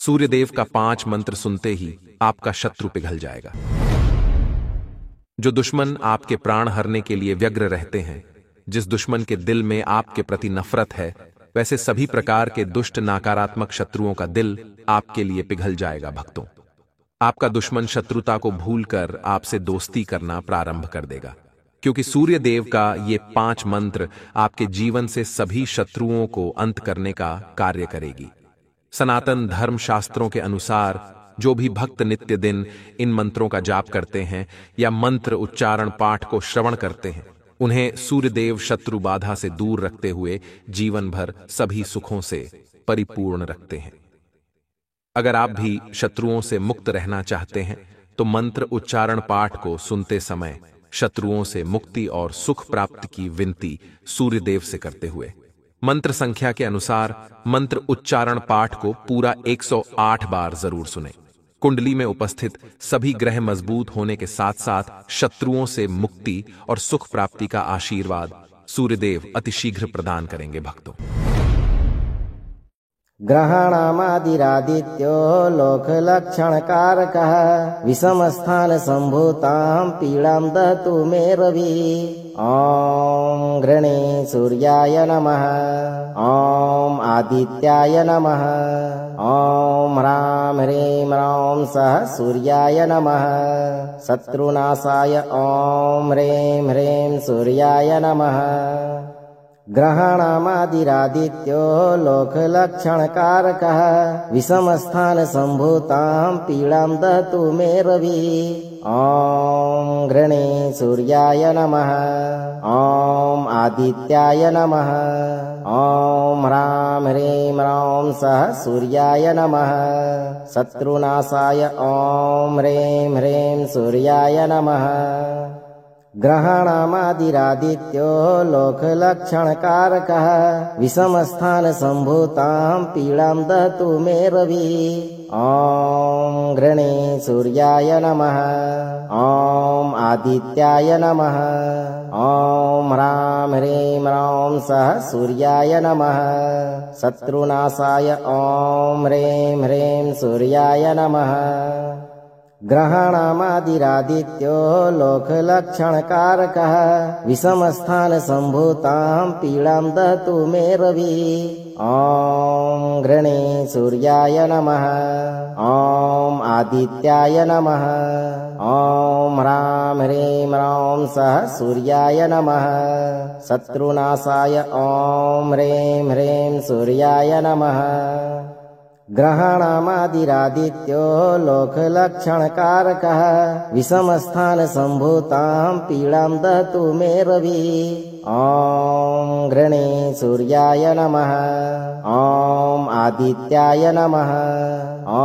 सूर्यदेव का 5 मंत्र सुनते ही आपका शत्रु पिघल जाएगा। जो दुश्मन आपके प्राण हरने के लिए व्यग्र रहते हैं, जिस दुश्मन के दिल में आपके प्रति नफरत है, वैसे सभी प्रकार के दुष्ट नकारात्मक शत्रुओं का दिल आपके लिए पिघल जाएगा। भक्तों, आपका दुश्मन शत्रुता को भूलकर आपसे दोस्ती करना प्रारंभ कर देगा, क्योंकि सूर्यदेव का ये 5 मंत्र आपके जीवन से सभी शत्रुओं को अंत करने का कार्य करेगी। सनातन धर्म शास्त्रों के अनुसार जो भी भक्त नित्य दिन इन मंत्रों का जाप करते हैं या मंत्र उच्चारण पाठ को श्रवण करते हैं, उन्हें सूर्यदेव शत्रु बाधा से दूर रखते हुए जीवन भर सभी सुखों से परिपूर्ण रखते हैं। अगर आप भी शत्रुओं से मुक्त रहना चाहते हैं तो मंत्र उच्चारण पाठ को सुनते समय शत्रुओं से मुक्ति और सुख प्राप्ति की विनती सूर्यदेव से करते हुए मंत्र संख्या के अनुसार मंत्र उच्चारण पाठ को पूरा 108 बार जरूर सुने। कुंडली में उपस्थित सभी ग्रह मजबूत होने के साथ साथ शत्रुओं से मुक्ति और सुख प्राप्ति का आशीर्वाद सूर्यदेव अतिशीघ्र प्रदान करेंगे। भक्तों, ग्रहाणामादिरादित्यो लोकलक्षणकारकः विषमस्थान संभूतां पीडां दहतु मे रविः। ॐ गृणे सूर्याय नमः। ॐ आदित्याय नमः। ॐ ह्रां ह्रीं ह्रौं सः सूर्याय नमः। शत्रुनाशाय ॐ ह्रीं ह्रीं सूर्याय नमः। ग्रहाणामादिरादित्यो लोकलक्षणकारकः विषमस्थान संभूतां पीडां दहतु मे रविः। ॐ गृणे सूर्याय नमः। ॐ आदित्याय नमः। ॐ ह्रां ह्रीं ह्रौं सः सूर्याय नमः। शत्रुनाशाय ॐ ह्रीं ह्रीं सूर्याय नमः। ग्रहाणामादिरादित्यो लोकलक्षणकारकः विषमस्थान संभूतां पीडां दहतु मे रविः। ॐ गृणे सूर्याय नमः। ॐ आदित्याय नमः। ॐ ह्रां ह्रीं ह्रौं सः सूर्याय नमः। शत्रुनाशाय ॐ ह्रीं ह्रीं सूर्याय नमः। ग्रहाणामादिरादित्यो लोकलक्षणकारकः विषमस्थान संभूतां पीडां दहतु मे रविः। ॐ गृणे सूर्याय नमः। ॐ आदित्याय नमः। ॐ ह्रां ह्रीं ह्रौं सः सूर्याय नमः। शत्रुनाशाय ॐ ह्रीं ह्रीं सूर्याय नमः। ग्रहाणामादिरादित्यो लोकलक्षणकारकः विषमस्थान संभूतां पीडां दहतु मे रविः। ॐ गृणे सूर्याय नमः। ॐ आदित्याय नमः। ॐ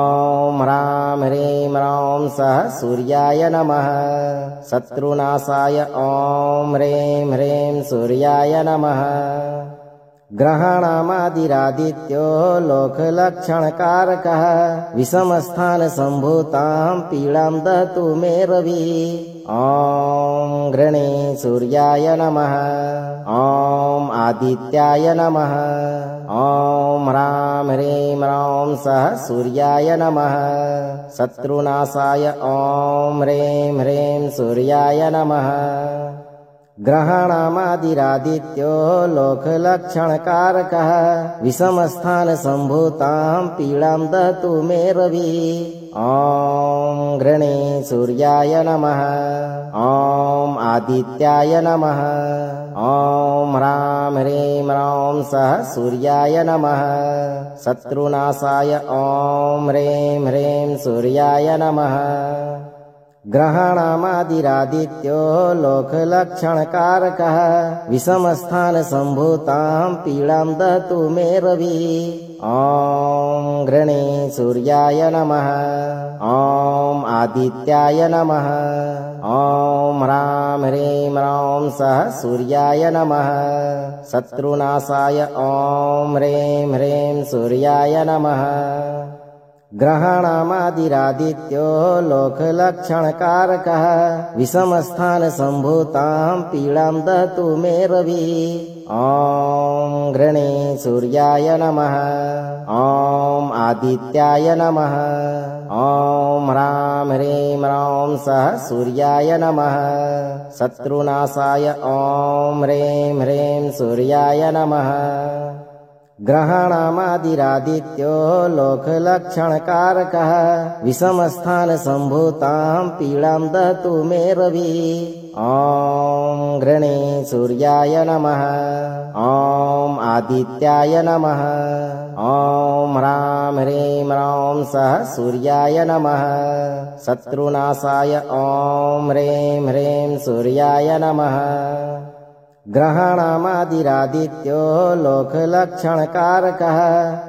ह्रां ह्रीं ह्रौं सः सूर्याय नमः। शत्रुनाशाय ॐ ह्रीं ह्रीं सूर्याय नमः। ग्रहाणामादिरादित्यो लोकलक्षणकारकः विषमस्थान संभूतां पीडां दहतु मे रविः। ॐ गृणे सूर्याय नमः। ॐ आदित्याय नमः। ॐ ह्रां ह्रीं ह्रौं सः सूर्याय नमः। शत्रुनाशाय ॐ ह्रीं ह्रीं सूर्याय नमः। ग्रहाणामादिरादित्यो लोकलक्षणकारकः विषमस्थान संभूतां पीडां दहतु मे रविः। ॐ गृणे सूर्याय नमः। ॐ आदित्याय नमः। ॐ ह्रां ह्रीं ह्रौं सः सूर्याय नमः। शत्रुनाशाय ॐ ह्रीं ह्रीं सूर्याय नमः। ग्रहाणामादिरादित्यो लोकलक्षणकारकः विषमस्थान संभूतां पीडां दहतु मे रविः। ॐ गृणे सूर्याय नमः। ॐ आदित्याय नमः। ॐ ह्रां ह्रीं ह्रौं सः सूर्याय नमः। शत्रुनाशाय ॐ ह्रीं ह्रीं सूर्याय नमः। ग्रहाणामादिरादित्यो लोकलक्षणकारकः विषमस्थान संभूतां पीडां दहतु मे रविः। ॐ घृणे सूर्याय नमः ॐ आदित्याय नमः ॐ ह्रां ह्रीं ह्रौं सः सूर्याय नमः शत्रुनाशाय ॐ ह्रीं ह्रीं सूर्याय नमः ग्रहाणामादिरादित्यो लोकलक्षणकारकः विषमस्थानसम्भूतां पीडां दहतु मे रविः ॐ घृणे सूर्याय नमः ॐ आदित्याय नमः ॐ ह्रां ह्रीं ह्रौं सः सूर्याय नमः शत्रुनाशाय ॐ ह्रीं ह्रीं सूर्याय नमः ग्रहाणामादिरादित्यो लोकलक्षणकारकः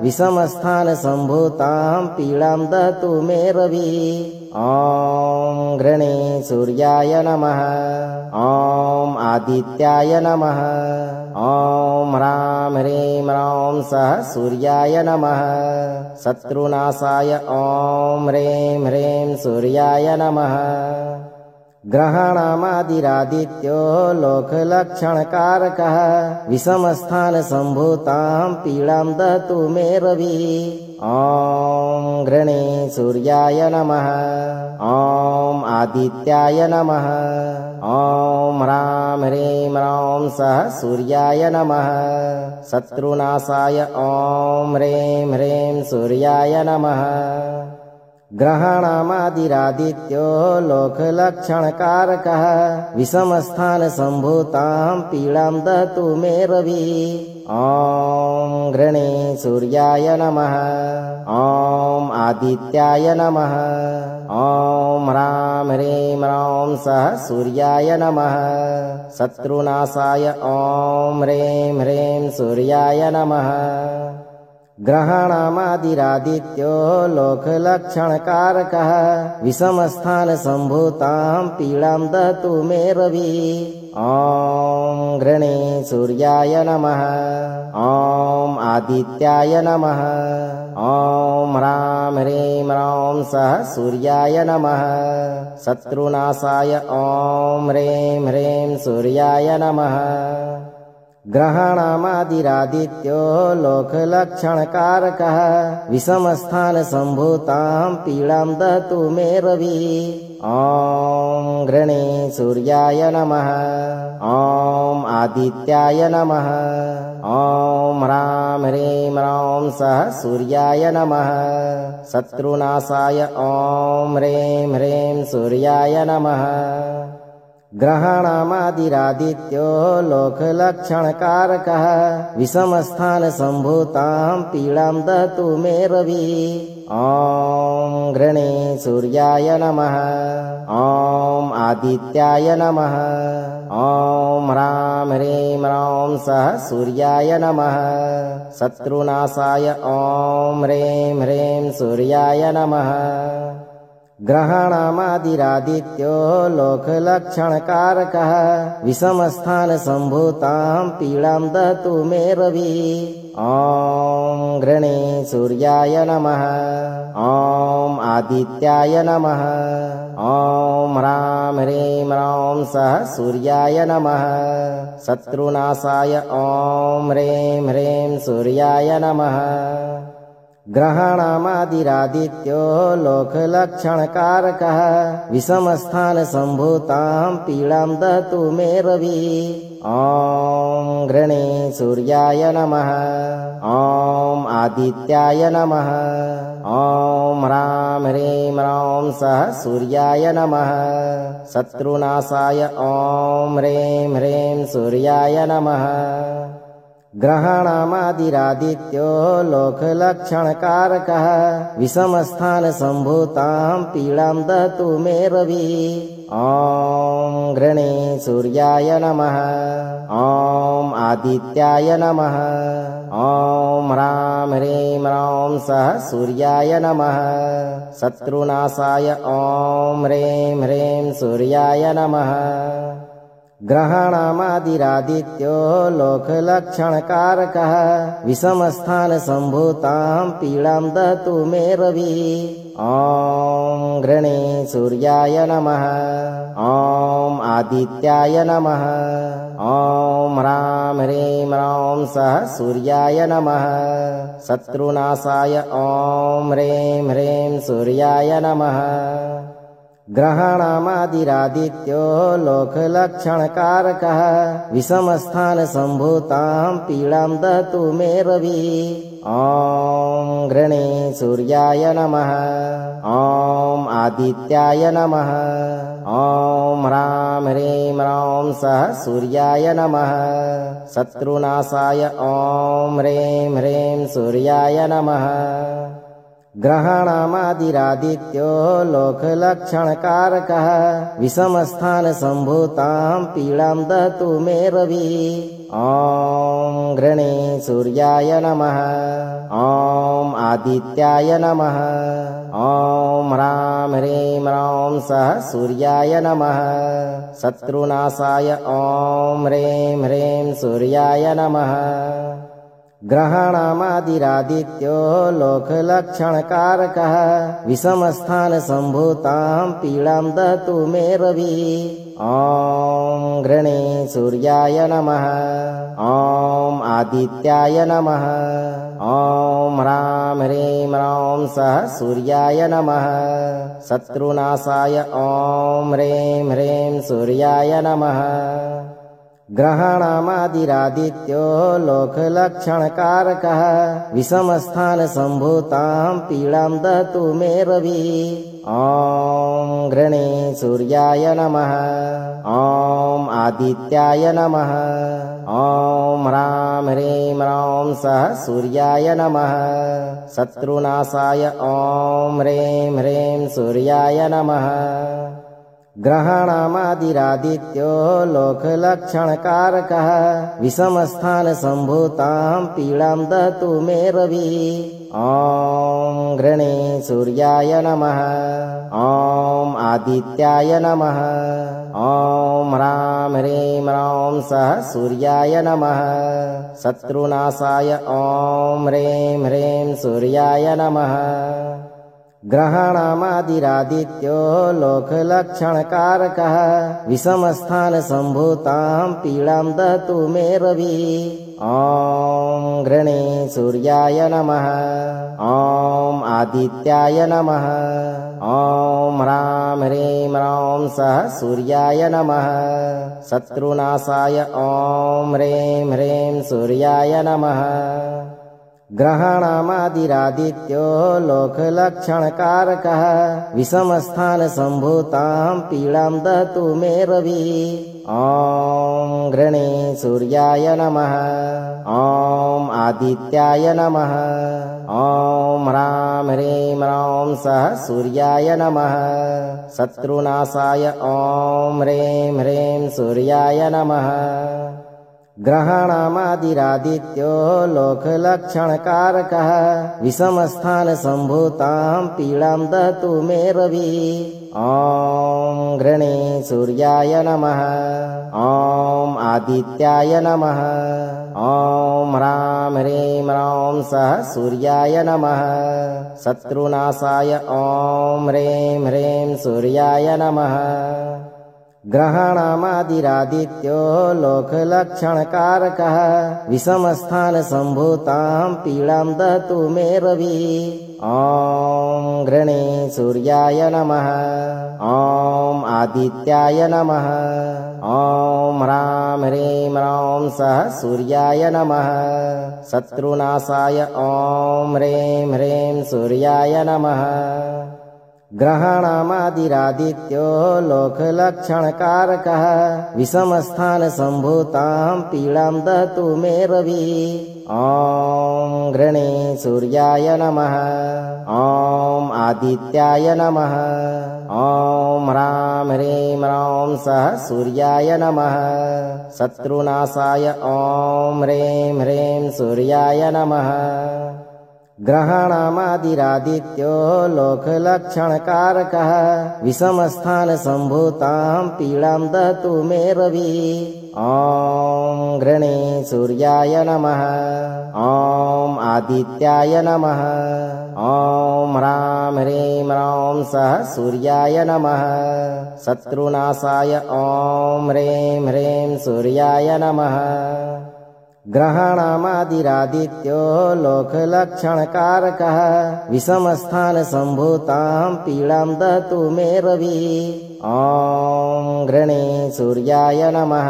विषमस्थानसम्भूतां पीडां दहतु मे रविः ॐ घृणे सूर्याय नमः ॐ आदित्याय नमः ॐ ह्रां ह्रीं ह्रौं सः सूर्याय नमः शत्रुनाशाय ॐ ह्रीं ह्रीं सूर्याय नमः ग्रहाणामादिरादित्यो लोकलक्षणकारकः विषमस्थानसम्भूतां पीडां दहतु मे रविः ॐ घृणे सूर्याय नमः ॐ आदित्याय नमः ॐ ह्रां ह्रीं ह्रौं सः सूर्याय नमः शत्रुनाशाय ॐ ह्रीं ह्रीं सूर्याय नमः ग्रहाणामादिरादित्यो लोकलक्षणकारकः विषमस्थानसम्भूतां पीडां दहतु मे रविः ॐ घृणे सूर्याय नमः ॐ आदित्याय नमः ॐ ह्रां ह्रीं ह्रौं सः सूर्याय नमः शत्रुनाशाय ॐ ह्रीं ह्रीं सूर्याय नमः ग्रहाणामादिरादित्यो लोकलक्षणकारकः विषमस्थानसम्भूतां पीडां दहतु मे रविः ॐ घृणे सूर्याय नमः ॐ आदित्याय नमः ॐ ह्रां ह्रीं ह्रौं सः सूर्याय नमः शत्रुनाशाय ॐ ह्रीं ह्रीं सूर्याय नमः ग्रहाणामादिरादित्यो लोकलक्षणकारकः विषमस्थानसम्भूतां पीडां दहतु मे रविः ॐ घृणे सूर्याय नमः ॐ आदित्याय नमः ॐ ह्रां ह्रीं ह्रौं सः सूर्याय नमः शत्रुनाशाय ॐ ह्रीं ह्रीं सूर्याय नमः ग्रहाणामादिरादित्यो लोकलक्षणकारकः विषमस्थानसम्भूतां पीडां दहतु मे रविः ॐ घृणे सूर्याय नमः ॐ आदित्याय नमः ॐ ह्रां ह्रीं ह्रौं सः सूर्याय नमः शत्रुनाशाय ॐ ह्रीं ह्रीं सूर्याय नमः ग्रहाणामादिरादित्यो लोकलक्षणकारकः विषमस्थानसम्भूतां पीडां दहतु मे रविः ॐ घृणे सूर्याय नमः ॐ आदित्याय नमः ॐ ह्रां ह्रीं ह्रौं सः सूर्याय नमः शत्रुनाशाय ॐ ह्रीं ह्रीं सूर्याय नमः ग्रहाणामादिरादित्यो लोकलक्षणकारकः विषमस्थानसम्भूतां पीडां दहतु मे रविः ॐ घृणे सूर्याय नमः ॐ आदित्याय नमः ॐ ह्रां ह्रीं ह्रौं सः सूर्याय नमः शत्रुनाशाय ॐ ह्रीं ह्रीं सूर्याय नमः ग्रहाणामादिरादित्यो लोकलक्षणकारकः विषमस्थानसम्भूतां पीडां दहतु मे रविः ॐ घृणे सूर्याय नमः ॐ आदित्याय नमः ॐ ह्रां ह्रीं ह्रौं सः सूर्याय नमः शत्रुनाशाय ॐ ह्रीं ह्रीं सूर्याय नमः ग्रहाणामादिरादित्यो लोकलक्षणकारकः विषमस्थानसम्भूतां पीडां दहतु मे रविः। ॐ घृणे सूर्याय नमः। ॐ आदित्याय नमः। ॐ ह्रां ह्रीं ह्रौं सः सूर्याय नमः। शत्रुनाशाय ॐ ह्रीं ह्रीं सूर्याय नमः। ग्रहाणामादिरादित्यो लोकलक्षणकारकः विषमस्थानसम्भूतां पीडां दहतु मे रविः। ॐ घृणे सूर्याय नमः। ॐ आदित्याय नमः। ॐ ह्रां ह्रीं ह्रौं सः सूर्याय नमः। शत्रुनाशाय ॐ ह्रीं ह्रीं सूर्याय नमः। ग्रहाणामादिरादित्यो लोकलक्षणकारकः विषमस्थानसम्भूतां पीडां दहतु मे रविः। ॐ घृणे सूर्याय नमः। ॐ आदित्याय नमः। ॐ ह्रां ह्रीं ह्रौं सः सूर्याय नमः। शत्रुनाशाय ॐ ह्रीं ह्रीं सूर्याय नमः। ग्रहाणामादिरादित्यो लोकलक्षणकारकः विषमस्थानसम्भूतां पीडां दहतु मे रविः। ॐ घृणे सूर्याय नमः। ॐ आदित्याय नमः। ॐ ह्रां ह्रीं ह्रौं सः सूर्याय नमः। शत्रुनाशाय ॐ ह्रीं ह्रीं सूर्याय नमः। ग्रहाणामादिरादित्यो लोकलक्षणकारकः विषमस्थानसम्भूतां पीडां दहतु मे रविः। ॐ घृणे सूर्याय नमः। ॐ आदित्याय नमः। ॐ ह्रां ह्रीं ह्रौं सः सूर्याय नमः। शत्रुनाशाय ॐ ह्रीं ह्रीं सूर्याय नमः। ग्रहाणामादिरादित्यो लोकलक्षणकारकः विषमस्थानसम्भूतां पीडां दहतु मे रविः। ॐ घृणे सूर्याय नमः। ॐ आदित्याय नमः। ॐ ह्रां ह्रीं ह्रौं सः सूर्याय नमः। शत्रुनाशाय ॐ ह्रीं ह्रीं सूर्याय नमः। ग्रहाणामादिरादित्यो लोकलक्षणकारकः विषमस्थानसम्भूतां पीडां दहतु मे रविः। ॐ घृणे सूर्याय नमः। ॐ आदित्याय नमः। ॐ ह्रां ह्रीं ह्रौं सः सूर्याय नमः। शत्रुनाशाय ॐ ह्रीं ह्रीं सूर्याय नमः। ग्रहाणामादिरादित्यो लोकलक्षणकारकः विषमस्थानसम्भूतां पीडां दहतु मे रविः। ॐ घृणे सूर्याय नमः। ॐ आदित्याय नमः। ॐ ह्रां ह्रीं ह्रौं सः सूर्याय नमः। शत्रुनाशाय ॐ ह्रीं ह्रीं सूर्याय नमः। ग्रहाणामादिरादित्यो लोकलक्षणकारकः विषमस्थानसम्भूतां पीडां दहतु मे रविः। ॐ घृणे सूर्याय नमः। ॐ आदित्याय नमः। ॐ ह्रां ह्रीं ह्रौं सः सूर्याय नमः। शत्रुनाशाय ॐ ह्रीं ह्रीं सूर्याय नमः। ग्रहाणामादिरादित्यो लोकलक्षणकारकः विषमस्थानसम्भूतां पीडां दहतु मे रविः। ॐ घृणे सूर्याय नमः। ॐ आदित्याय नमः। ॐ ह्रां ह्रीं ह्रौं सः सूर्याय नमः। शत्रुनाशाय ॐ ह्रीं ह्रीं सूर्याय नमः। ग्रहाणामादिरादित्यो लोकलक्षणकारकः विषमस्थानसम्भूतां पीडां दहतु मे रविः। ॐ घृणे सूर्याय नमः। ॐ आदित्याय नमः। ॐ ह्रां ह्रीं ह्रौं सः सूर्याय नमः। शत्रुनाशाय ॐ ह्रीं ह्रीं सूर्याय नमः। ग्रहाणामादिरादित्यो लोकलक्षणकारकः विषमस्थानसम्भूतां पीडां दहतु मे रविः। ॐ गृणे सूर्याय नमः। ॐ आदित्याय नमः। ॐ ह्रां ह्रीं ह्रौं सः सूर्याय नमः। शत्रुनाशाय ॐ ह्रीं ह्रीं सूर्याय नमः। ग्रहाणामादिरादित्यो लोकलक्षणकारकः विषमस्थानसम्भूतां पीडां दहतु मे रविः। ॐ गृणे सूर्याय नमः।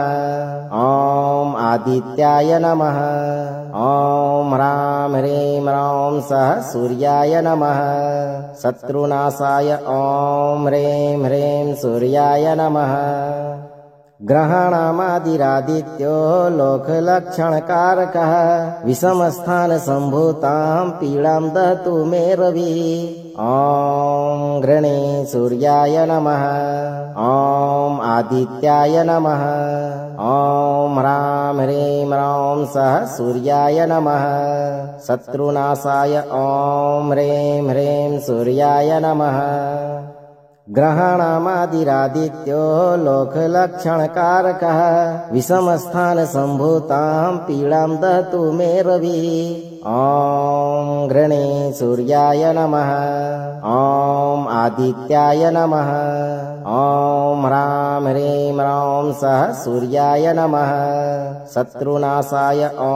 ॐ आदित्याय नमः। ॐ ह्रां ह्रीं ह्रौं सः सूर्याय नमः। शत्रुनाशाय ॐ ह्रीं ह्रीं सूर्याय नमः। ग्रहाणामादिरादित्यो लोकलक्षणकारकः विषमस्थानसम्भूतां पीडां दहतु मे रविः। ॐ गृणे सूर्याय नमः। ॐ आदित्याय नमः। ॐ ह्रां ह्रीं ह्रौं सः सूर्याय नमः। शत्रुनाशाय ॐ ह्रीं ह्रीं सूर्याय नमः। ग्रहाणामादिरादित्यो लोकलक्षणकारकः विषमस्थानसम्भूतां पीडां दहतु मे रविः। ॐ गृणे सूर्याय नमः। ॐ आदित्याय नमः। ॐ ह्रां ह्रीं ह्रौं सः सूर्याय नमः। शत्रुनाशाय ॐ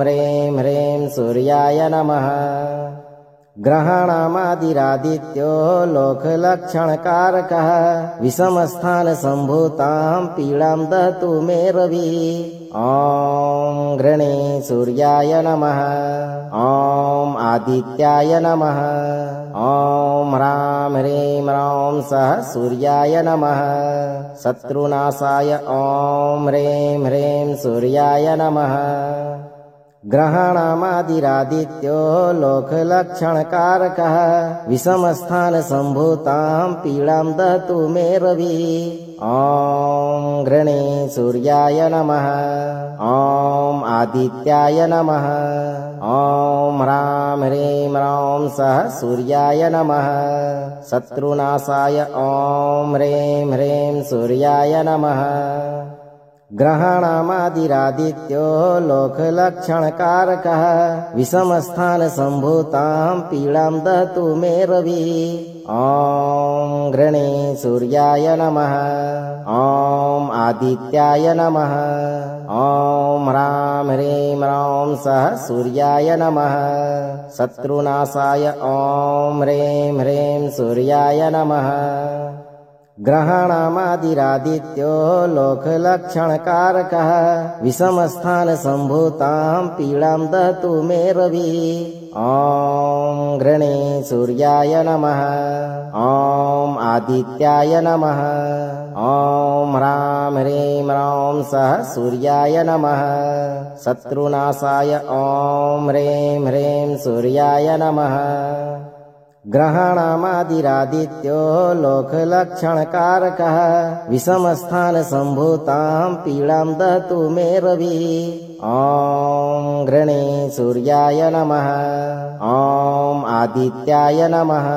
ह्रीं ह्रीं सूर्याय नमः। ग्रहाणामादिरादित्यो लोकलक्षणकारकः विषमस्थानसम्भूतां पीडां दहतु मे रविः। ॐ गृणे सूर्याय नमः। ॐ आदित्याय नमः। ॐ ह्रां ह्रीं ह्रौं सः सूर्याय नमः। शत्रुनाशाय ॐ ह्रीं ह्रीं सूर्याय नमः। ग्रहाणामादिरादित्यो लोकलक्षणकारकः विषमस्थानसम्भूतां पीडां दहतु मे रविः। ॐ गृणे सूर्याय नमः। ॐ आदित्याय नमः। ॐ ह्रां ह्रीं ह्रौं सः सूर्याय नमः। शत्रुनाशाय ॐ ह्रीं ह्रीं सूर्याय नमः। ग्रहाणामादिरादित्यो लोकलक्षणकारकः विषमस्थानसम्भूतां पीडां दहतु मे रविः। ॐ गृणे सूर्याय नमः। ॐ आदित्याय नमः। ॐ ह्रां ह्रीं ह्रौं सः सूर्याय नमः। शत्रुनाशाय ॐ ह्रीं ह्रीं सूर्याय नमः। ग्रहाणामादिरादित्यो लोकलक्षणकारकः विषमस्थानसम्भूतां पीडां दहतु मे रविः। ॐ गृणे सूर्याय नमः। ॐ आदित्याय नमः। ॐ ह्रां ह्रीं ह्रौं सः सूर्याय नमः। शत्रुनाशाय ॐ ह्रीं ह्रीं सूर्याय नमः। ग्रहाणामादिरादित्यो लोकलक्षणकारकः विषमस्थानसम्भूतां पीडां दहतु मे रविः। ॐ गृणे सूर्याय नमः। ॐ आदित्याय नमः।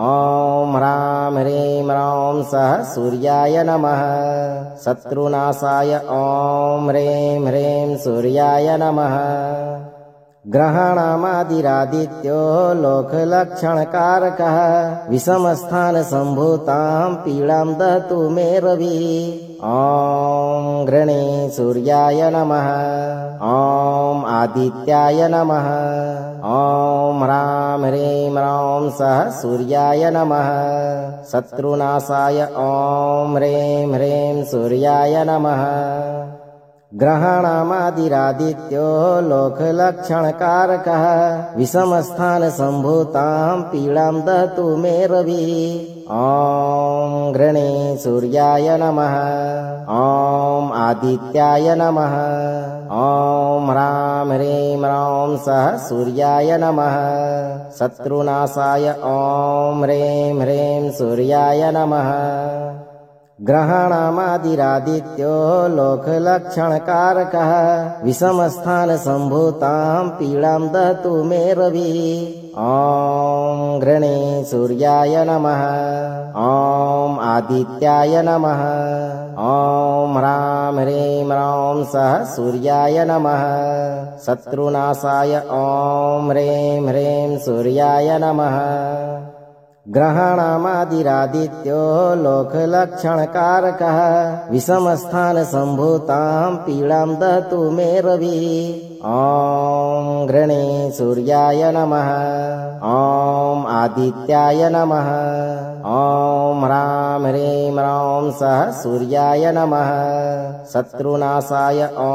ॐ ह्रां ह्रीं ह्रौं सः सूर्याय नमः। शत्रुनाशाय ॐ ह्रीं ह्रीं सूर्याय नमः। ग्रहाणामादिरादित्यो लोकलक्षणकारकः विषमस्थानसम्भूतां पीडां दहतु मे रविः। ॐ गृणे सूर्याय नमः। ॐ आदित्याय नमः। ॐ ह्रां ह्रीं ह्रौं सः सूर्याय नमः। शत्रुनाशाय ॐ ह्रीं ह्रीं सूर्याय नमः। ग्रहाणामादिरादित्यो लोकलक्षणकारकः विषमस्थानसम्भूतां पीडां दहतु मे रविः। ॐ गृणे सूर्याय नमः। ॐ आदित्याय नमः। ॐ ह्रां ह्रीं ह्रौं सः सूर्याय नमः। शत्रुनाशाय ॐ ह्रीं ह्रीं सूर्याय नमः। ग्रहाणामादिरादित्यो लोकलक्षणकारकः विषमस्थानसम्भूतां पीडां दहतु मे रविः। ॐ घृणे सूर्याय नमः। ॐ आदित्याय नमः। ॐ ह्रां ह्रीं ह्रौं सः सूर्याय नमः। शत्रुनाशाय ॐ ह्रीं ह्रीं सूर्याय नमः। ग्रहाणामादिरादित्यो लोकलक्षणकारकः विषमस्थानसम्भूतां पीडां दहतु मे रविः। ॐ घृणे सूर्याय नमः। ॐ आदित्याय नमः। ॐ ह्रां ह्रीं ह्रौं सः सूर्याय नमः। शत्रुनाशाय ॐ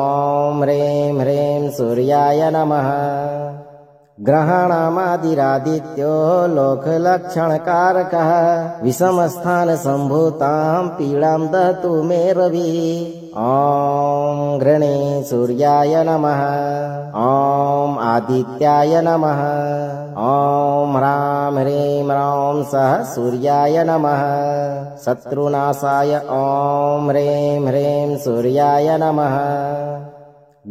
ह्रीं ह्रीं सूर्याय नमः। ग्रहाणामादिरादित्यो लोकलक्षणकारकः विषमस्थानसम्भूतां पीडां दहतु मे रविः। ॐ घृणे सूर्याय नमः। ॐ आदित्याय नमः। ॐ ह्रां ह्रीं ह्रौं सः सूर्याय नमः। शत्रुनाशाय ॐ ह्रीं ह्रीं सूर्याय नमः।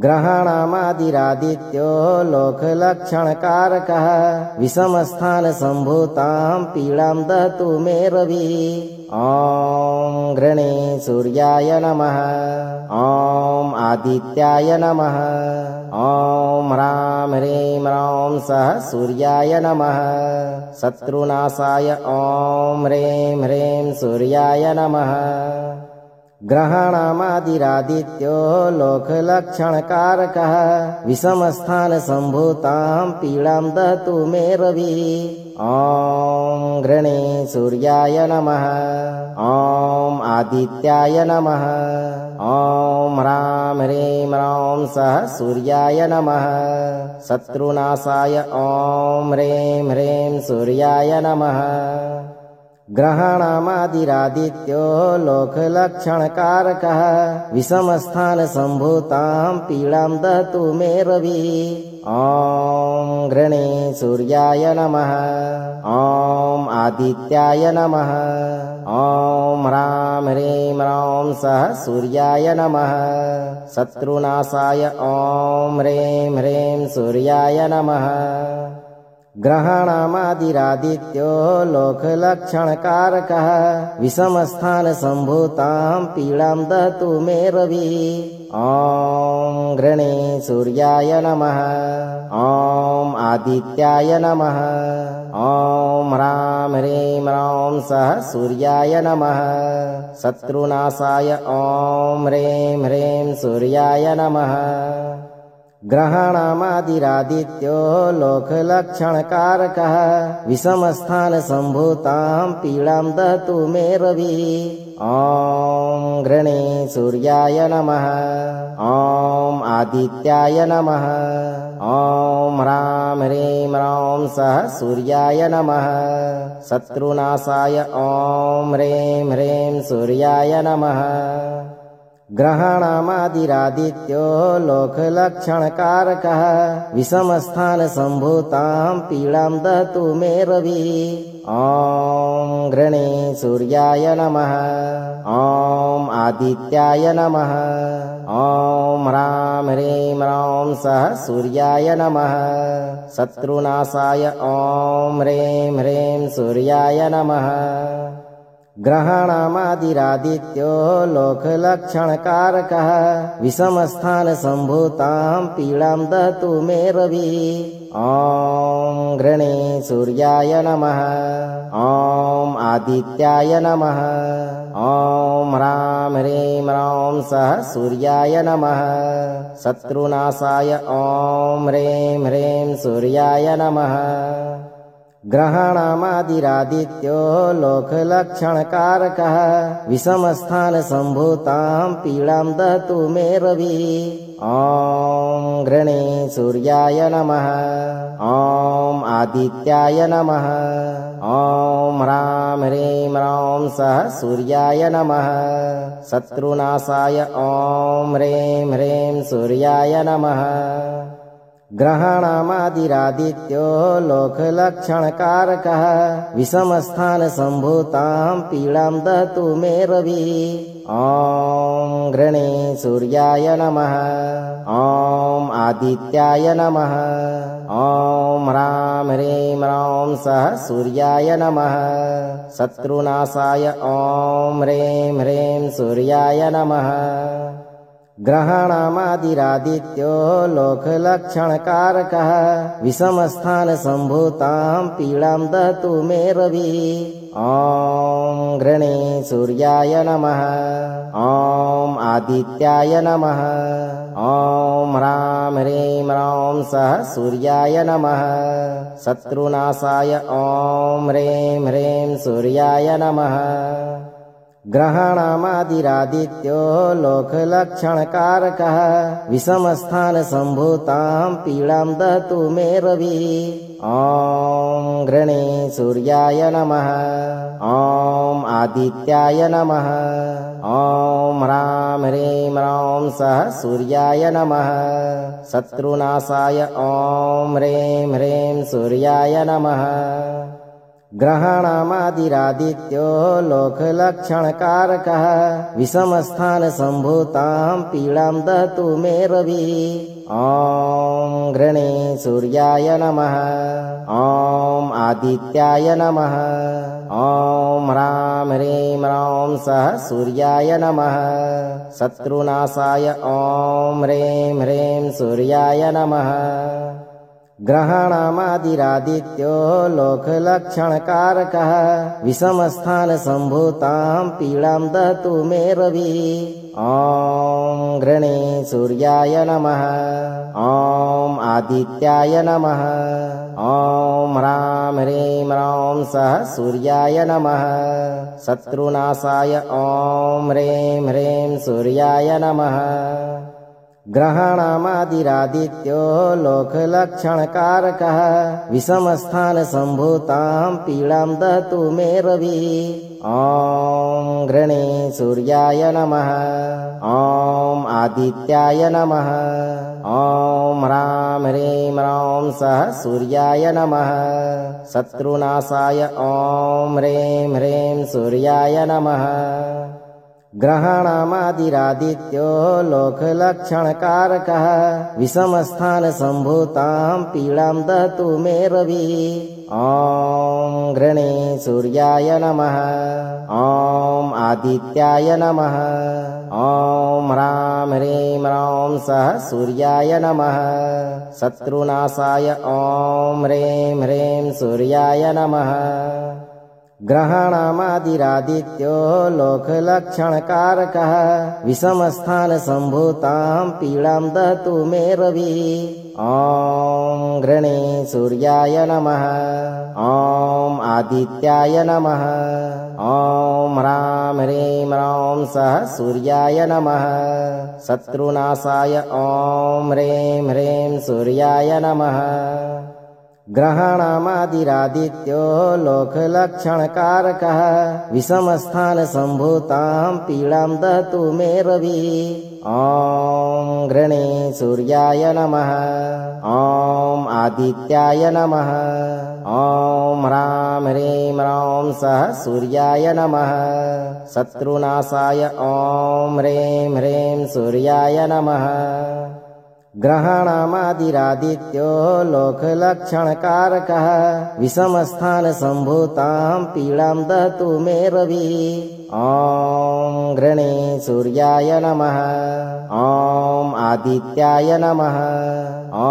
ग्रहाणामादिरादित्यो लोकलक्षणकारकः विषमस्थानसम्भूतां पीडां दहतु मे रविः। ॐ घृणे सूर्याय नमः। ॐ आदित्याय नमः। ॐ ह्रां ह्रीं ह्रौं सः सूर्याय नमः। शत्रुनाशाय ॐ ह्रीं ह्रीं सूर्याय नमः। ग्रहाणामादिरादित्यो लोकलक्षणकारकः विषमस्थानसम्भूतां पीडां दहतु मे रविः। ॐ घृणे सूर्याय नमः। ॐ आदित्याय नमः। ॐ ह्रां ह्रीं ह्रौं सः सूर्याय नमः। शत्रुनाशाय ॐ ह्रीं ह्रीं सूर्याय नमः। ग्रहाणामादिरादित्यो लोकलक्षणकारकः विषमस्थानसम्भूतां पीडां दहतु मे रविः। ॐ घृणे सूर्याय नमः। ॐ आदित्याय नमः। ॐ ह्रां ह्रीं ह्रौं सः सूर्याय नमः। शत्रुनाशाय ॐ ह्रीं ह्रीं सूर्याय नमः। ग्रहाणामादिरादित्यो लोकलक्षणकारकः विषमस्थानसम्भूतां पीडां दहतु मे रविः। ॐ घृणे सूर्याय नमः। ॐ आदित्याय नमः। ॐ ह्रां ह्रीं ह्रौं सः सूर्याय नमः। शत्रुनाशाय ॐ ह्रीं ह्रीं सूर्याय नमः। ग्रहाणामादिरादित्यो लोकलक्षणकारकः विषमस्थानसम्भूतां पीडां दहतु मे रविः। ॐ घृणे सूर्याय नमः। ॐ आदित्याय नमः। ॐ ह्रां ह्रीं ह्रौं सः सूर्याय नमः। शत्रुनाशाय ॐ ह्रीं ह्रीं सूर्याय नमः। ग्रहाणामादिरादित्यो लोकलक्षणकारकः विषमस्थानसम्भूतां पीडां दहतु मे रविः। ॐ घृणे सूर्याय नमः। ॐ आदित्याय नमः। ॐ ह्रां ह्रीं ह्रौं सः सूर्याय नमः। शत्रुनाशाय ॐ ह्रीं ह्रीं सूर्याय नमः। ग्रहाणामादिरादित्यो लोकलक्षणकारकः विषमस्थानसम्भूतां पीडां दहतु मे रविः। ॐ घृणे सूर्याय नमः। ॐ आदित्याय नमः। ॐ ह्रां ह्रीं ह्रौं सः सूर्याय नमः। शत्रुनाशाय ॐ ह्रीं ह्रीं सूर्याय नमः। ग्रहाणामादिरादित्यो लोकलक्षणकारकः विषमस्थानसम्भूतां पीडां दहतु मे रविः। ॐ घृणे सूर्याय नमः। ॐ आदित्याय नमः। ॐ ह्रां ह्रीं ह्रौं सः सूर्याय नमः। शत्रुनाशाय ॐ ह्रीं ह्रीं सूर्याय नमः। ग्रहाणामादिरादित्यो लोकलक्षणकारकः विषमस्थानसम्भूतां पीडां दहतु मे रविः। ॐ गृणे सूर्याय नमः। ॐ आदित्याय नमः। ॐ ह्रां ह्रीं ह्रौं सः सूर्याय नमः। शत्रुनाशाय ॐ ह्रीं ह्रीं सूर्याय नमः। ग्रहाणामादिरादित्यो लोकलक्षणकारकः विषमस्थानसम्भूतां पीडां दहतु मे रविः। ॐ गृणे सूर्याय नमः। ॐ आदित्याय नमः। ॐ ह्रां ह्रीं ह्रौं सः सूर्याय नमः। शत्रुनाशाय ॐ ह्रीं ह्रीं सूर्याय नमः। ग्रहाणामादिरादित्यो लोकलक्षणकारकः विषमस्थानसम्भूतां पीडां दहतु मे रविः। ॐ गृणे सूर्याय नमः। ॐ आदित्याय नमः। ॐ ह्रां ह्रीं ह्रौं सः सूर्याय नमः। शत्रुनाशाय ॐ ह्रीं ह्रीं सूर्याय नमः। ग्रहाणामादिरादित्यो लोकलक्षणकारकः विषमस्थानसम्भूतां पीडां दहतु मे रविः। ॐ गृणे सूर्याय नमः। ॐ आदित्याय नमः। ॐ ह्रां ह्रीं ह्रौं सः सूर्याय नमः। शत्रुनाशाय ॐ ह्रीं ह्रीं सूर्याय नमः। ग्रहाणामादिरादित्यो लोकलक्षणकारकः विषमस्थानसम्भूतां पीडां दहतु मे रविः। ॐ गृणे सूर्याय नमः। ॐ आदित्याय नमः। ॐ ह्रां ह्रीं ह्रौं सः सूर्याय नमः। शत्रुनाशाय ॐ ह्रीं ह्रीं सूर्याय नमः। ग्रहाणामादिरादित्यो लोकलक्षणकारकः विषमस्थानसम्भूतां पीडां दहतु मे रविः। ॐ गृणे सूर्याय नमः। ॐ आदित्याय नमः। ॐ ह्रां ह्रीं ह्रौं सः सूर्याय नमः। शत्रुनाशाय ॐ ह्रीं ह्रीं सूर्याय नमः। ग्रहाणामादिरादित्यो लोकलक्षणकारकः विषमस्थानसम्भूतां पीडां दहतु मे रविः। ॐ गृणे सूर्याय नमः। ॐ आदित्याय नमः। ॐ ह्रां ह्रीं ह्रौं सः सूर्याय नमः। शत्रुनाशाय ॐ ह्रीं ह्रीं सूर्याय नमः। ग्रहाणामादिरादित्यो लोकलक्षणकारकः विषमस्थानसम्भूतां पीडां दहतु मे रविः। ॐ गृणे सूर्याय नमः। ॐ आदित्याय नमः। ॐ ह्रां ह्रीं ह्रौं सः सूर्याय नमः। शत्रुनाशाय ॐ ह्रीं ह्रीं सूर्याय नमः। ग्रहाणामादिरादित्यो लोकलक्षणकारकः विषमस्थानसम्भूतां पीडां दहतु मे रविः। ॐ गृणे सूर्याय नमः। ॐ आदित्याय नमः। ॐ ह्रां ह्रीं ह्रौं सः सूर्याय नमः। शत्रुनाशाय ॐ ह्रीं ह्रीं सूर्याय नमः। ग्रहाणामादिरादित्यो लोकलक्षणकारकः विषमस्थानसम्भूतां पीडां दहतु मे रविः। ॐ गृणे सूर्याय नमः। ॐ आदित्याय नमः। ॐ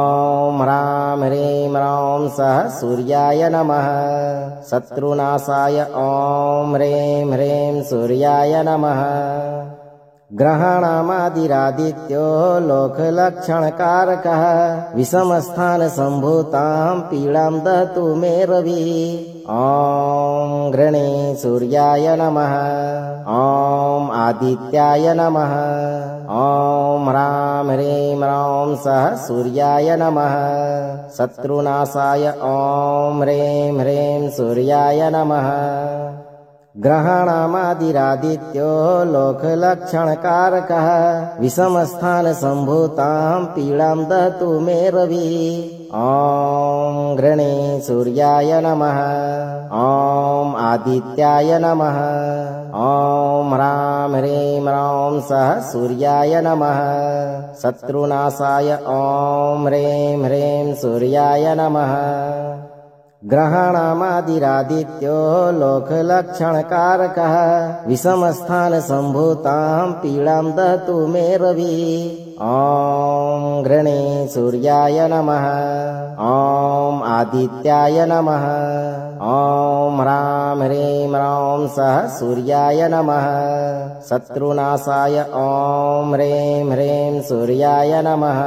ह्रां ह्रीं ह्रौं सः सूर्याय नमः। शत्रुनाशाय ॐ ह्रीं ह्रीं सूर्याय नमः। ग्रहाणामादिरादित्यो लोकलक्षणकारकः विषमस्थानसम्भूतां पीडां दहतु मे रविः। ॐ गृणे सूर्याय नमः। ॐ आदित्याय नमः। ॐ ह्रां ह्रीं ह्रौं सः सूर्याय नमः। शत्रुनाशाय ॐ ह्रीं ह्रीं सूर्याय नमः। ग्रहाणामादिरादित्यो लोकलक्षणकारकः विषमस्थानसम्भूतां पीडां दहतु मे रविः। ॐ घृणे सूर्याय नमः। ॐ आदित्याय नमः। ॐ ह्रां ह्रीं ह्रौं सः सूर्याय नमः। शत्रुनाशाय ॐ ह्रीं ह्रीं सूर्याय नमः। ग्रहाणामादिरादित्यो लोकलक्षणकारकः विषमस्थानसम्भूतां पीडां दहतु मे रविः। ॐ घृणे सूर्याय नमः। ॐ आदित्याय नमः। ॐ ह्रां ह्रीं ह्रौं सः सूर्याय नमः। शत्रुनाशाय ॐ ह्रीं ह्रीं सूर्याय नमः।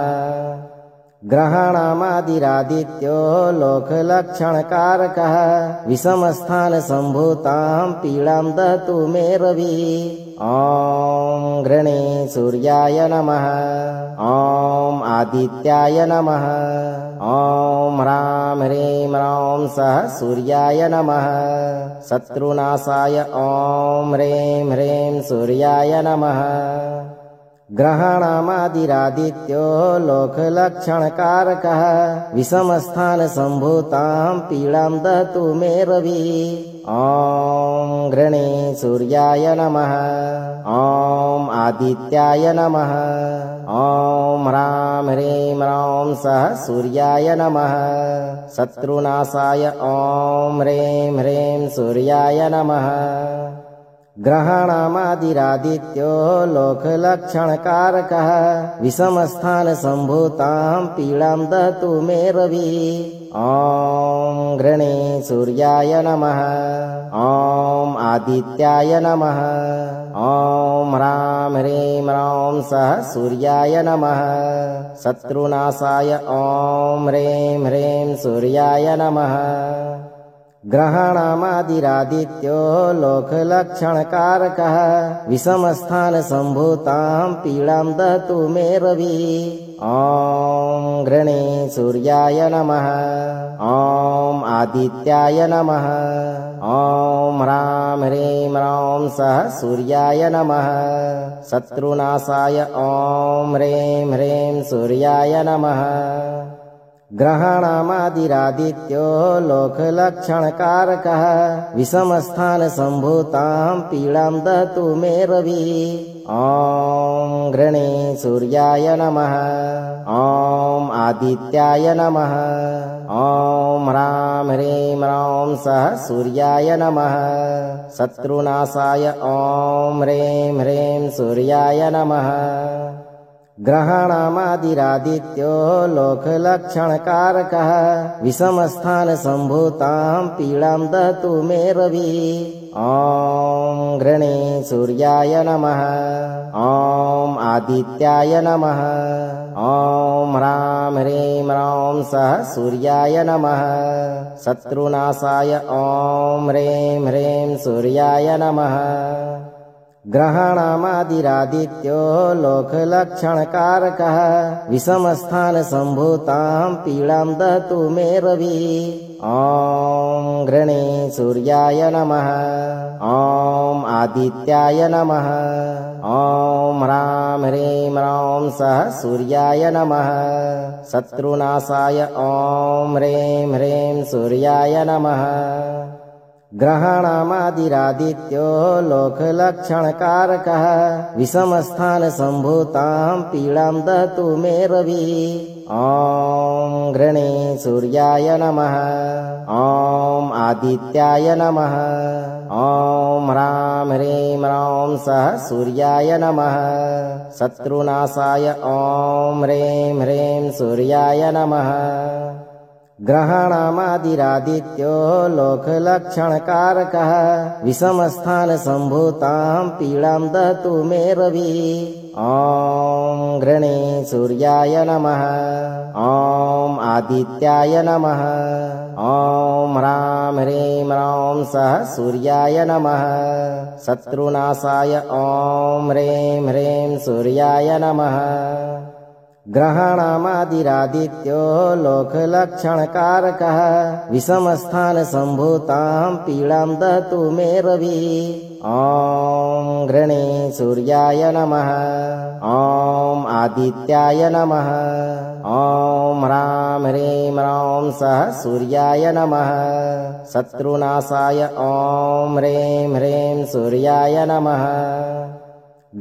ग्रहाणामादिरादित्यो लोकलक्षणकारकः विषमस्थानसम्भूतां पीडां दहतु मे रविः। ॐ घृणे सूर्याय नमः। ॐ आदित्याय नमः। ॐ ह्रां ह्रीं ह्रौं सः सूर्याय नमः। शत्रुनाशाय ॐ ह्रीं ह्रीं सूर्याय नमः। ग्रहाणामादिरादित्यो लोकलक्षणकारकः विषमस्थानसम्भूतां पीडां दहतु मे रविः। ॐ घृणे सूर्याय नमः। ॐ आदित्याय नमः। ॐ ह्रां ह्रीं ह्रौं सः सूर्याय नमः। शत्रुनाशाय ॐ ह्रीं ह्रीं सूर्याय नमः। ग्रहाणामादिरादित्यो लोकलक्षणकारकः विषमस्थानसम्भूतां पीडां दहतु मे रविः। ॐ घृणे सूर्याय नमः। ॐ आदित्याय नमः। ॐ ह्रां ह्रीं ह्रौं सः सूर्याय नमः। शत्रुनाशाय ॐ ह्रीं ह्रीं सूर्याय नमः। ग्रहाणामादिरादित्यो लोकलक्षणकारकः विषमस्थानसम्भूतां पीडां दहतु मे रविः। ॐ घृणे सूर्याय नमः। ॐ आदित्याय नमः। ॐ ह्रां ह्रीं ह्रौं सः सूर्याय नमः। शत्रुनाशाय ॐ ह्रीं ह्रीं सूर्याय नमः। ग्रहाणामादिरादित्यो लोकलक्षणकारकः विषमस्थानसम्भूतां पीडां दहतु मे रविः। ॐ घृणे सूर्याय नमः। ॐ आदित्याय नमः। ॐ ह्रां ह्रीं ह्रौं सः सूर्याय नमः। शत्रुनाशाय ॐ ह्रीं ह्रीं सूर्याय नमः। ग्रहाणामादिरादित्यो लोकलक्षणकारकः विषमस्थानसम्भूतां पीडां दहतु मे रविः। ॐ घृणे सूर्याय नमः। ॐ आदित्याय नमः। ॐ ह्रां ह्रीं ह्रौं सः सूर्याय नमः। शत्रुनाशाय ॐ ह्रीं ह्रीं सूर्याय नमः। ग्रहाणामादिरादित्यो लोकलक्षणकारकः विषमस्थानसम्भूतां पीडां दहतु मे रविः। ॐ घृणे सूर्याय नमः। ॐ आदित्याय नमः। ॐ ह्रां ह्रीं ह्रौं सः सूर्याय नमः। शत्रुनाशाय ॐ ह्रीं ह्रीं सूर्याय नमः। ग्रहाणामादिरादित्यो लोकलक्षणकारकः विषमस्थानसम्भूतां पीडां दहतु मे रविः। ॐ घृणे सूर्याय नमः। ॐ आदित्याय नमः। ॐ ह्रां ह्रीं ह्रौं सः सूर्याय नमः। शत्रुनाशाय ॐ ह्रीं ह्रीं सूर्याय नमः। ग्रहाणामादिरादित्यो लोकलक्षणकारकः विषमस्थानसम्भूतां पीडां दहतु मे रविः। ॐ घृणे सूर्याय नमः। ॐ आदित्याय नमः। ॐ ह्रां ह्रीं ह्रौं सः सूर्याय नमः। शत्रुनाशाय ॐ ह्रीं ह्रीं सूर्याय नमः। ग्रहाणामादिरादित्यो लोकलक्षणकारकः विषमस्थानसम्भूतां पीडां दहतु मे रविः। ॐ घृणे सूर्याय नमः। ॐ आदित्याय नमः। ॐ ह्रां ह्रीं ह्रौं सः सूर्याय नमः। शत्रुनाशाय ॐ ह्रीं ह्रीं सूर्याय नमः।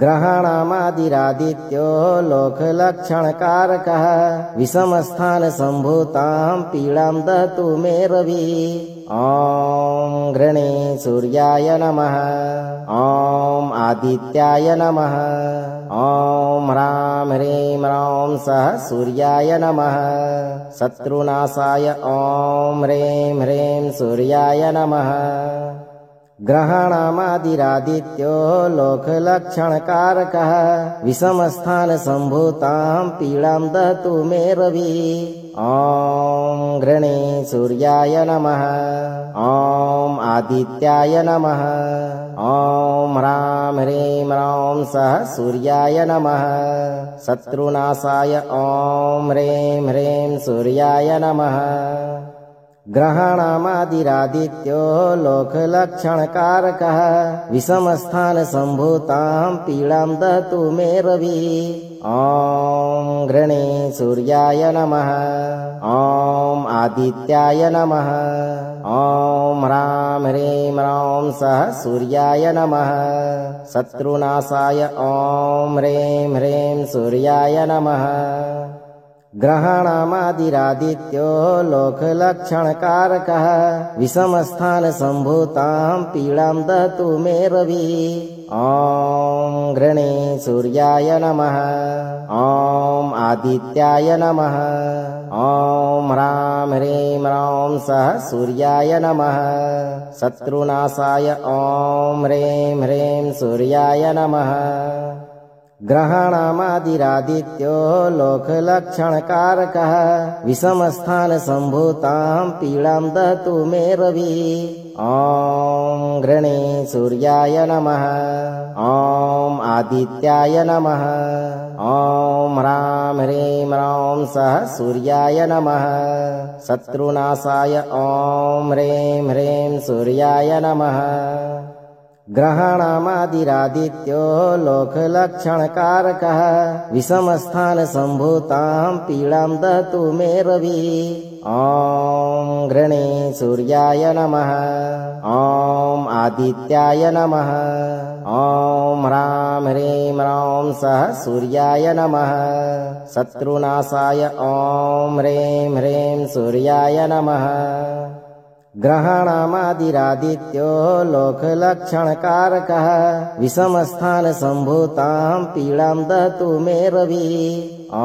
ग्रहाणामादिरादित्यो लोकलक्षणकारकः विषमस्थानसम्भूतां पीडां दहतु मे रविः। ॐ घृणे सूर्याय नमः। ॐ आदित्याय नमः। ॐ ह्रां ह्रीं ह्रौं सः सूर्याय नमः। शत्रुनाशाय ॐ ह्रीं ह्रीं सूर्याय नमः। ग्रहाणामादिरादित्यो लोकलक्षणकारकः विषमस्थानसम्भूतां पीडां दहतु मे रविः। ॐ घृणे सूर्याय नमः। ॐ आदित्याय नमः। ॐ ह्रां ह्रीं ह्रौं सः सूर्याय नमः। शत्रुनाशाय ॐ ह्रीं ह्रीं सूर्याय नमः। ग्रहाणामादिरादित्यो लोकलक्षणकारकः विषमस्थानसम्भूतां पीडां दहतु मे रविः। ॐ घृणे सूर्याय नमः। ॐ आदित्याय नमः। ॐ ह्रां ह्रीं ह्रौं सः सूर्याय नमः। शत्रुनाशाय ॐ ह्रीं ह्रीं सूर्याय नमः। ग्रहाणामादिरादित्यो लोकलक्षणकारकः विषमस्थानसम्भूतां पीडां दहतु मे रविः। ॐ घृणे सूर्याय नमः। ॐ आदित्याय नमः। ॐ ह्रां ह्रीं ह्रौं सः सूर्याय नमः। शत्रुनाशाय ॐ ह्रीं ह्रीं सूर्याय नमः। ग्रहाणामादिरादित्यो लोकलक्षणकारकः विषमस्थानसम्भूतां पीडां दहतु मे रविः। ॐ घृणे सूर्याय नमः। ॐ आदित्याय नमः। ॐ ह्रां ह्रीं ह्रौं सः सूर्याय नमः। शत्रुनाशाय ॐ ह्रीं ह्रीं सूर्याय नमः। ग्रहाणामादिरादित्यो लोकलक्षणकारकः विषमस्थानसम्भूतां पीडां दहतु मे रविः। ॐ घृणे सूर्याय नमः। ॐ आदित्याय नमः। ॐ ह्रां ह्रीं ह्रौं सः सूर्याय नमः। शत्रुनाशाय ॐ ह्रीं ह्रीं सूर्याय नमः। ग्रहाणामादिरादित्यो लोकलक्षणकारकः विषमस्थानसम्भूतां पीडां दहतु मे रविः। ॐ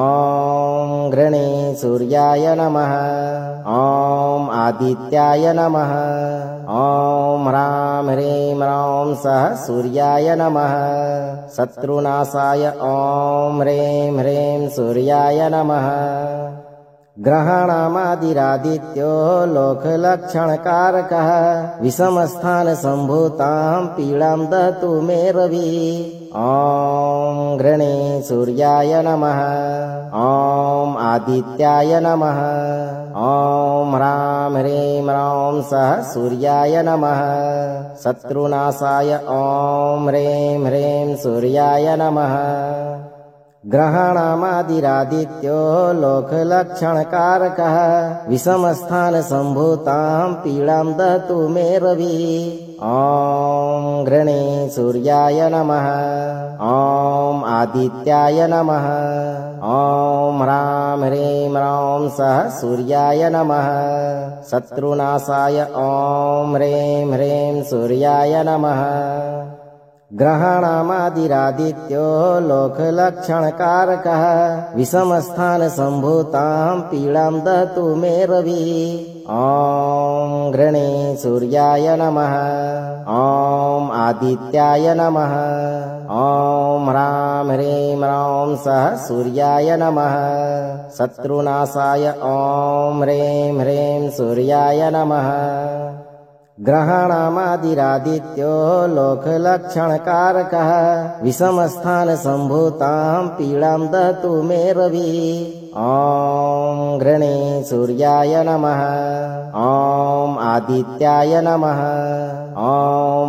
घृणे सूर्याय नमः। ॐ आदित्याय नमः। ॐ ह्रां ह्रीं ह्रौं सः सूर्याय नमः। शत्रुनाशाय ॐ ह्रीं ह्रीं सूर्याय नमः। ग्रहाणामादिरादित्यो लोकलक्षणकारकः विषमस्थानसम्भूतां पीडां दहतु मे रविः। ॐ घृणे सूर्याय नमः। ॐ आदित्याय नमः। ॐ ह्रां ह्रीं ह्रौं सः सूर्याय नमः। शत्रुनाशाय ॐ ह्रीं ह्रीं सूर्याय नमः। ग्रहाणामादिरादित्यो लोकलक्षणकारकः विषमस्थानसम्भूतां पीडां दहतु मे रविः। ॐ घृणे सूर्याय नमः। ॐ आदित्याय नमः। ॐ ह्रां ह्रीं ह्रौं सः सूर्याय नमः। शत्रुनाशाय ॐ ह्रीं ह्रीं सूर्याय नमः। ग्रहाणामादिरादित्यो लोकलक्षणकारकः विषमस्थानसम्भूतां पीडां दहतु मे रविः। ॐ घृणे सूर्याय नमः। ॐ आदित्याय नमः। ॐ ह्रां ह्रीं ह्रौं सः सूर्याय नमः। शत्रुनाशाय ॐ ह्रीं ह्रीं सूर्याय नमः। ग्रहाणामादिरादित्यो लोकलक्षणकारकः विषमस्थानसम्भूतां पीडां दहतु मे रविः। ॐ घृणे सूर्याय नमः। ॐ आदित्याय नमः। ॐ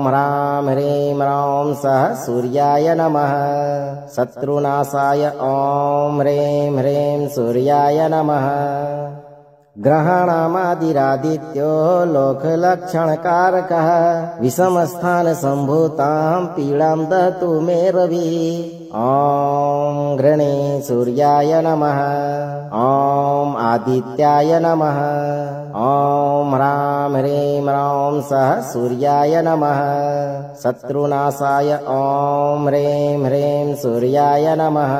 ह्रां ह्रीं ह्रौं सः सूर्याय नमः। शत्रुनाशाय ॐ ह्रीं ह्रीं सूर्याय नमः। ग्रहाणामादिरादित्यो लोकलक्षणकारकः विषमस्थानसम्भूतां पीडां दहतु मे रविः। ॐ घृणे सूर्याय नमः। ॐ आदित्याय नमः। ॐ ह्रां ह्रीं ह्रौं सः सूर्याय नमः। शत्रुनाशाय ॐ ह्रीं ह्रीं सूर्याय नमः।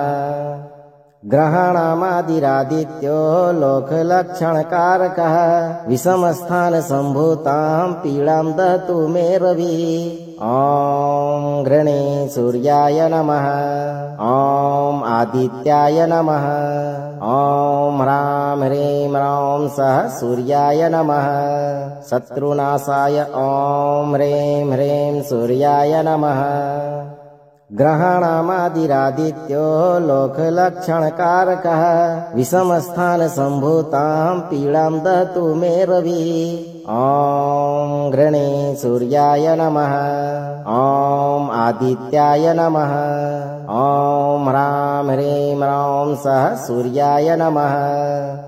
ग्रहाणामादिरादित्यो लोकलक्षणकारकः विषमस्थानसम्भूतां पीडां दहतु मे रविः। ॐ घृणे सूर्याय नमः। ॐ आदित्याय नमः। ॐ ह्रां ह्रीं ह्रौं सः सूर्याय नमः। शत्रुनाशाय ॐ ह्रीं ह्रीं सूर्याय नमः। ग्रहाणामादिरादित्यो लोकलक्षणकारकः विषमस्थानसम्भूतां पीडां दहतु मे रविः। ॐ घृणे सूर्याय नमः। ॐ आदित्याय नमः। ॐ ह्रां ह्रीं ह्रौं सः सूर्याय नमः।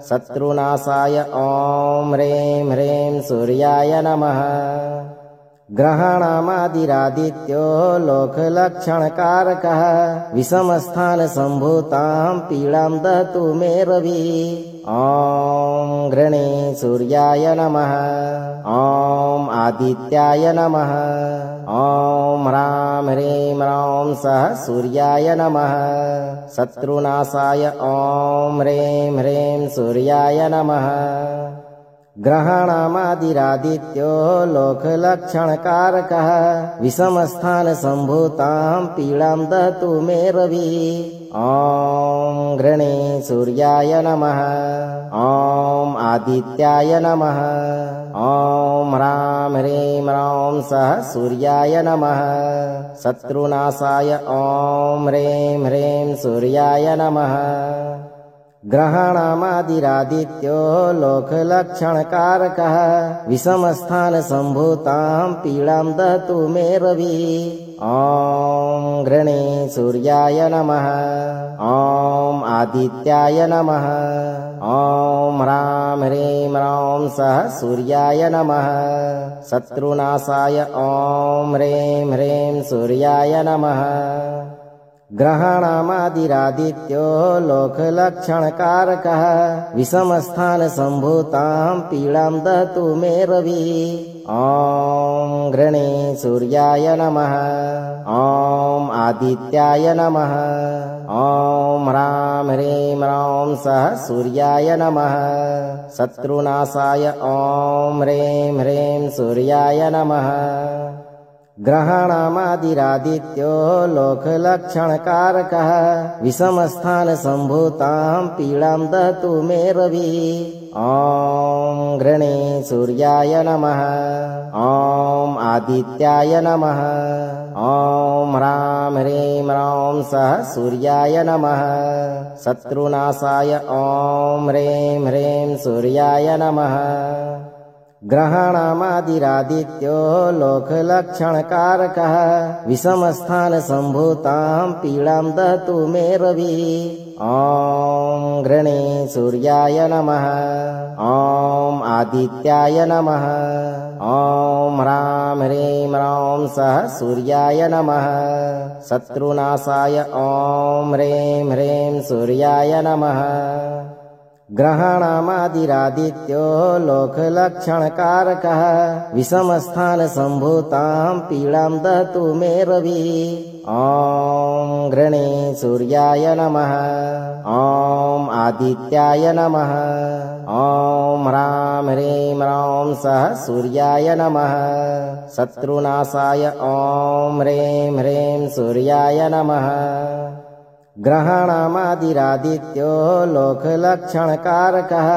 शत्रुनाशाय ॐ ह्रीं ह्रीं सूर्याय नमः। ग्रहाणामादिरादित्यो लोकलक्षणकारकः विषमस्थानसम्भूतां पीडां दहतु मे रविः। ॐ घृणे सूर्याय नमः। ॐ आदित्याय नमः। ॐ ह्रां ह्रीं ह्रौं सः सूर्याय नमः। शत्रुनाशाय ॐ ह्रीं ह्रीं सूर्याय नमः। ग्रहाणामादिरादित्यो लोकलक्षणकारकः विषमस्थानसम्भूतां पीडां दहतु मे रविः। ॐ घृणे सूर्याय नमः। ॐ आदित्याय नमः। ॐ ह्रां ह्रीं ह्रौं सः सूर्याय नमः। शत्रुनाशाय ॐ ह्रीं ह्रीं सूर्याय नमः। ग्रहाणामादिरादित्यो लोकलक्षणकारकः विषमस्थानसम्भूतां पीडां दहतु मे रविः। ॐ घृणे सूर्याय नमः। ॐ आदित्याय नमः। ॐ ह्रां ह्रीं ह्रौं सः सूर्याय नमः। शत्रुनाशाय ॐ ह्रीं ह्रीं सूर्याय नमः। ग्रहाणामादिरादित्यो लोकलक्षणकारकः विषमस्थानसम्भूतां पीडां दहतु मे रविः। ॐ घृणे सूर्याय नमः। ॐ आदित्याय नमः। ॐ ह्रां ह्रीं ह्रौं सः सूर्याय नमः। शत्रुनाशाय ॐ ह्रीं ह्रीं सूर्याय नमः। ग्रहाणामादिरादित्यो लोकलक्षणकारकः विषमस्थानसम्भूतां पीडां दहतु मे रविः। ॐ घृणे सूर्याय नमः। ॐ आदित्याय नमः। ॐ ह्रां ह्रीं ह्रौं सः सूर्याय नमः। शत्रुनाशाय ॐ ह्रीं ह्रीं सूर्याय नमः। ग्रहाणामादिरादित्यो लोकलक्षणकारकः विषमस्थानसम्भूतां पीडां दहतु मे रविः। ॐ घृणे सूर्याय नमः। ॐ आदित्याय नमः। ॐ ह्रां ह्रीं ह्रौं सः सूर्याय नमः। शत्रुनाशाय ॐ ह्रीं ह्रीं सूर्याय नमः। ग्रहाणामादिरादित्यो लोकलक्षणकारकः विषमस्थानसम्भूतां पीडां दहतु मे रविः। ॐ घृणे सूर्याय नमः। ॐ आदित्याय नमः। ॐ ह्रां ह्रीं ह्रौं सः सूर्याय नमः। शत्रुनाशाय ॐ ह्रीं ह्रीं सूर्याय नमः। ग्रहाणामादिरादित्यो लोकलक्षणकारकः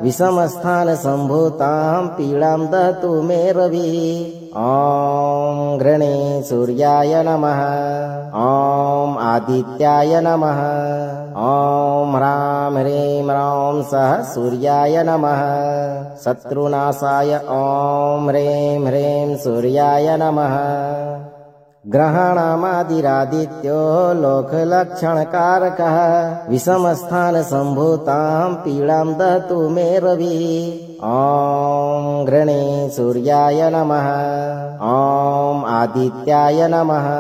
विषमस्थानसम्भूतां पीडां दहतु मे रविः ॐ गृणे सूर्याय नमः ॐ आदित्याय नमः ॐ ह्रां ह्रीं ह्रौं सः सूर्याय नमः शत्रुनाशाय ॐ ह्रीं ह्रीं सूर्याय नमः ग्रहाणामादिरादित्यो लोकलक्षणकारकः विषमस्थानसम्भूतां पीडां दहतु मे रविः ॐ गृणे सूर्याय नमः ॐ आदित्याय नमः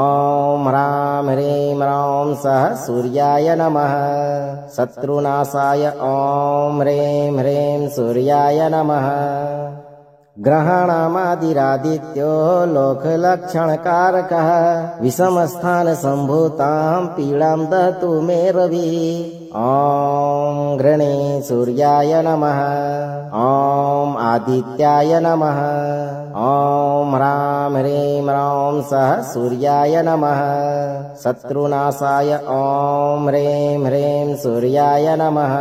ॐ ह्रां ह्रीं ह्रौं सः सूर्याय नमः शत्रुनाशाय ॐ ह्रीं ह्रीं सूर्याय नमः ग्रहाणामादिरादित्यो लोकलक्षणकारकः विषमस्थानसम्भूतां पीडां दहतु मे रविः ॐ गृणे सूर्याय नमः ॐ आदित्याय नमः ॐ ह्रां ह्रीं ह्रौं सः सूर्याय नमः शत्रुनाशाय ॐ ह्रीं ह्रीं सूर्याय नमः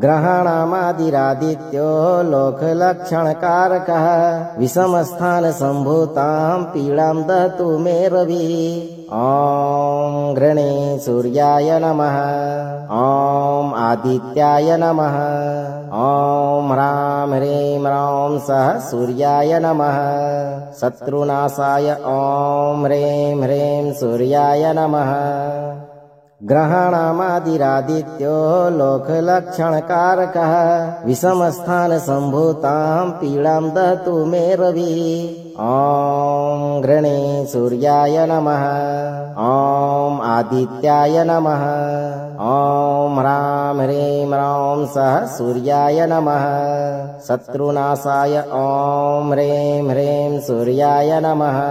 ग्रहाणामादिरादित्यो लोकलक्षणकारकः विषमस्थानसम्भूतां पीडां दहतु मे रविः ॐ गृणे सूर्याय नमः ॐ आदित्याय नमः ॐ ह्रां ह्रीं ह्रौं सः सूर्याय नमः शत्रुनाशाय ॐ ह्रीं ह्रीं सूर्याय नमः ग्रहाणामादिरादित्यो लोकलक्षणकारकः विषमस्थानसम्भूतां पीडां दहतु मे रविः ॐ गृणे सूर्याय नमः ॐ आदित्याय नमः ॐ ह्रां ह्रीं ह्रौं सः सूर्याय नमः शत्रुनाशाय ॐ ह्रीं ह्रीं सूर्याय नमः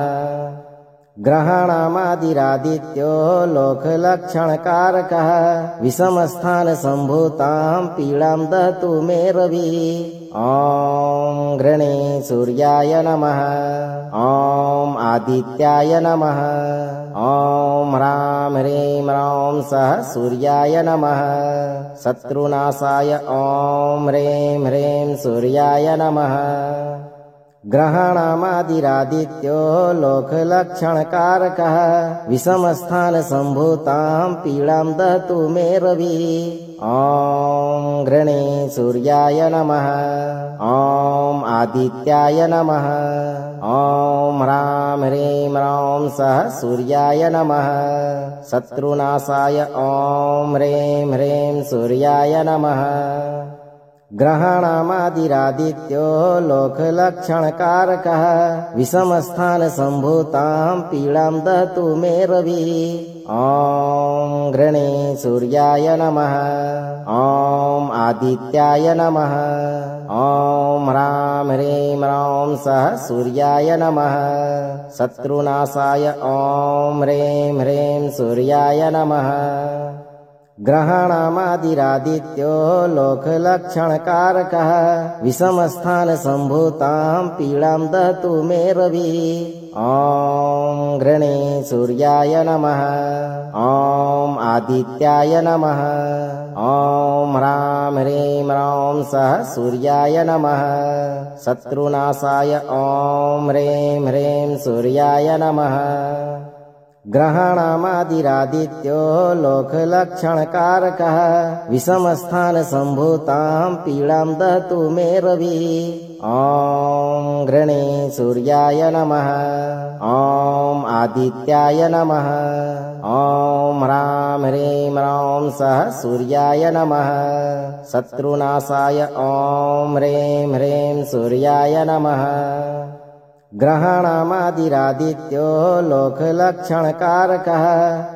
ग्रहाणामादिरादित्यो लोकलक्षणकारकः विषमस्थानसम्भूतां पीडां दहतु मे रविः ॐ गृणे सूर्याय नमः ॐ आदित्याय नमः ॐ ह्रां ह्रीं ह्रौं सः सूर्याय नमः शत्रुनाशाय ॐ ह्रीं ह्रीं सूर्याय नमः ग्रहाणामादिरादित्यो लोकलक्षणकारकः विषमस्थानसम्भूतां पीडां दहतु मे रविः ॐ गृणे सूर्याय नमः ॐ आदित्याय नमः ॐ ह्रां ह्रीं ह्रौं सः सूर्याय नमः शत्रुनाशाय ॐ ह्रीं ह्रीं सूर्याय नमः ग्रहाणामादिरादित्यो लोकलक्षणकारकः विषमस्थानसम्भूतां पीडां दहतु मे रविः ॐ गृणे सूर्याय नमः ॐ आदित्याय नमः ॐ ह्रां ह्रीं ह्रौं सः सूर्याय नमः शत्रुनाशाय ॐ ह्रीं ह्रीं सूर्याय नमः ग्रहाणामादिरादित्यो लोकलक्षणकारकः विषमस्थानसम्भूतां पीडां दहतु मे रविः ॐ गृणे सूर्याय नमः ॐ आदित्याय नमः ॐ ह्रां ह्रीं ह्रौं सः सूर्याय नमः शत्रुनाशाय ॐ ह्रीं ह्रीं सूर्याय नमः ग्रहाणामादिरादित्यो लोकलक्षणकारकः विषमस्थानसम्भूतां पीडां दहतु मे रविः ॐ गृणे सूर्याय नमः ॐ आदित्याय नमः ॐ ह्रां ह्रीं ह्रौं सः सूर्याय नमः शत्रुनाशाय ॐ ह्रीं ह्रीं सूर्याय नमः ग्रहाणामादिरादित्यो लोकलक्षणकारकः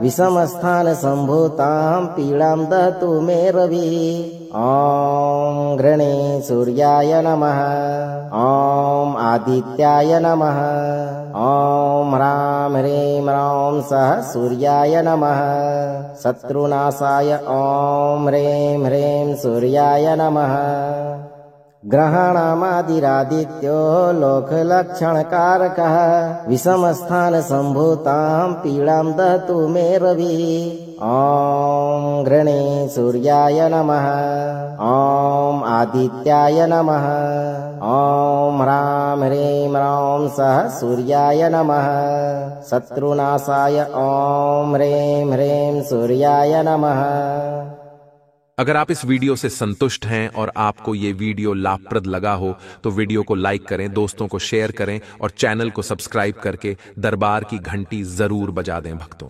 विषमस्थानसम्भूतां पीडां दहतु मे रविः ॐ गृणे सूर्याय नमः ॐ आदित्याय नमः ॐ ह्रां ह्रीं ह्रौं सः सूर्याय नमः शत्रुनाशाय ॐ ह्रीं ह्रीं सूर्याय नमः ग्रहाणामादिरादित्यो लोकलक्षणकारकः विषमस्थानसम्भूतां पीडां दहतु मे रविः ॐ घृणे सूर्याय नमः ॐ आदित्याय नमः ॐ ह्रां ह्रीं ह्रौं सः सूर्याय नमः शत्रुनाशाय ॐ ह्रीं ह्रीं सूर्याय नमः। अगर आप इस वीडियो से संतुष्ट हैं और आपको ये वीडियो लाभप्रद लगा हो तो वीडियो को लाइक करें, दोस्तों को शेयर करें और चैनल को सब्सक्राइब करके दरबार की घंटी जरूर बजा दें भक्तों,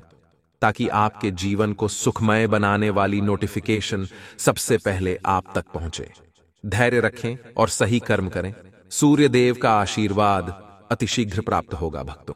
ताकि आपके जीवन को सुखमय बनाने वाली नोटिफिकेशन सबसे पहले आप तक पहुंचे। धैर्य रखें और सही कर्म करें। सूर्य देव का आशीर्वाद अतिशीघ्र प्राप्त होगा भक्तों।